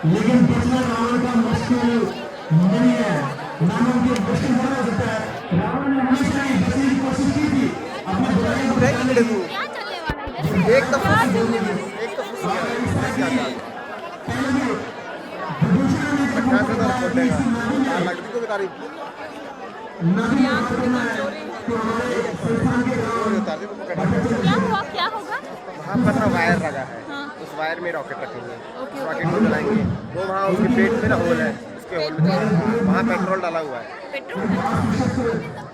लेकिन बचना रावण का मुश्किल नहीं है, नामुमकिन मुश्किल बना हो सकता है। रावण ने हमेशा ही बचने की कोशिश की थी अपनी बुराई को नहीं मिटाने निकले की। तू। क्या चलने वाला है इधर से? एक तो क्या फंस चलने वाला गया, एक तो फंस गया, और ऐसा मैं क्या कि करूं? पहले भी विभूषण ने कहा मैं तो था फोड़ कि देगा। इस नदी हाँ, में लगती को बता रही। नदी में उतरना है तो हमारे संस्थान के वो ग्राम उतार दी, वो पकड़ भट्टाचार्य लिया। क्या जी हुआ, क्या होगा? वहाँ पर ना वायर लगा है, हाँ। उस वायर में रॉकेट रखेंगे। Okay okay. रॉकेट को जलाएंगे, वो वहाँ उसके पेट में ना होल है, उसके होल पेट में में चलाएंगे। हाँ, वहाँ पेट्रोल डाला हुआ है। पेट्रोल है?